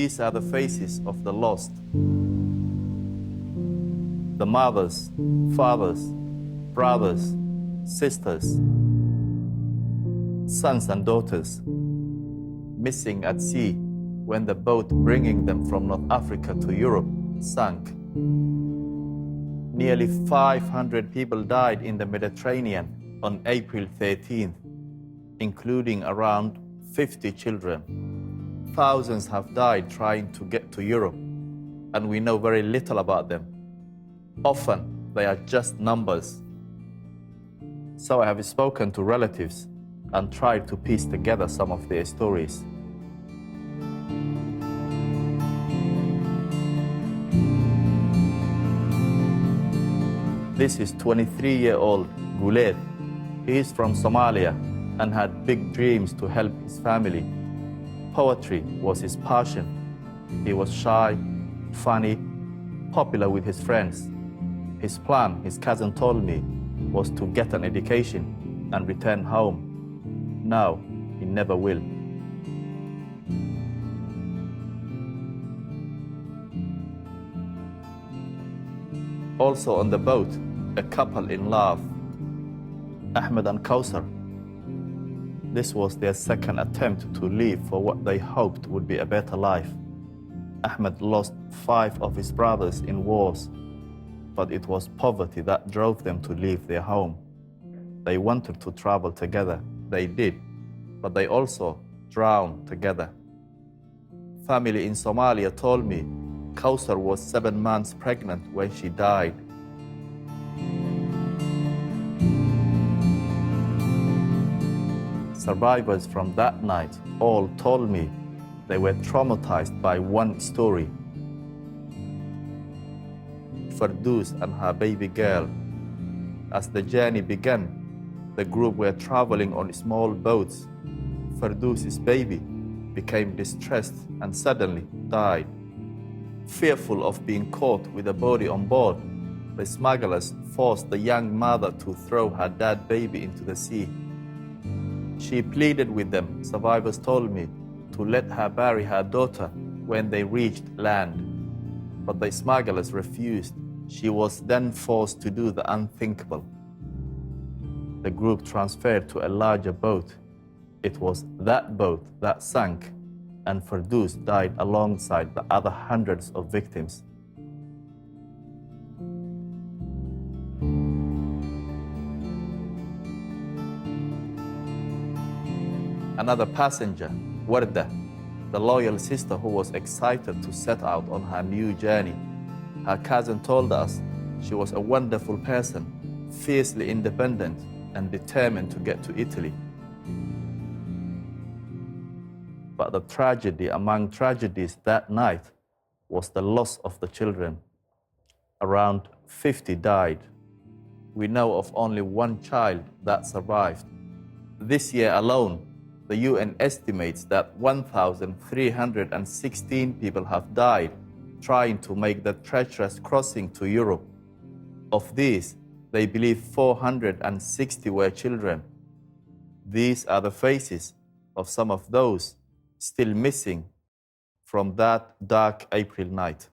These are the faces of the lost. The mothers, fathers, brothers, sisters, sons and daughters, missing at sea when the boat bringing them from North Africa to Europe sank. Nearly 500 people died in the Mediterranean on April 13th, including around 50 children. Thousands have died trying to get to Europe, and we know very little about them. Often, they are just numbers. So I have spoken to relatives and tried to piece together some of their stories. This is 23-year-old Guleed. He is from Somalia and had big dreams to help his family. Poetry was his passion. He was shy, funny, popular with his friends. His plan, his cousin told me, was to get an education and return home. Now, he never will. Also on the boat, a couple in love, Ahmed and Kausar. This was their second attempt to leave for what they hoped would be a better life. Ahmed lost 5 of his brothers in wars, but it was poverty that drove them to leave their home. They wanted to travel together. They did, but they also drowned together. Family in Somalia told me Kausar was 7 months pregnant when she died. Survivors from that night all told me they were traumatized by one story. Fardous and her baby girl. As the journey began, the group were traveling on small boats. Fardous's baby became distressed and suddenly died. Fearful of being caught with the body on board, the smugglers forced the young mother to throw her dead baby into the sea. She pleaded with them, survivors told me, to let her bury her daughter when they reached land. But the smugglers refused. She was then forced to do the unthinkable. The group transferred to a larger boat. It was that boat that sank, and Fardous died alongside the other hundreds of victims. Another passenger, Warda, the loyal sister who was excited to set out on her new journey. Her cousin told us she was a wonderful person, fiercely independent and determined to get to Italy. But the tragedy among tragedies that night was the loss of the children. Around 50 died. We know of only one child that survived. This year alone, the UN estimates that 1,316 people have died trying to make the treacherous crossing to Europe. Of these, they believe 460 were children. These are the faces of some of those still missing from that dark April night.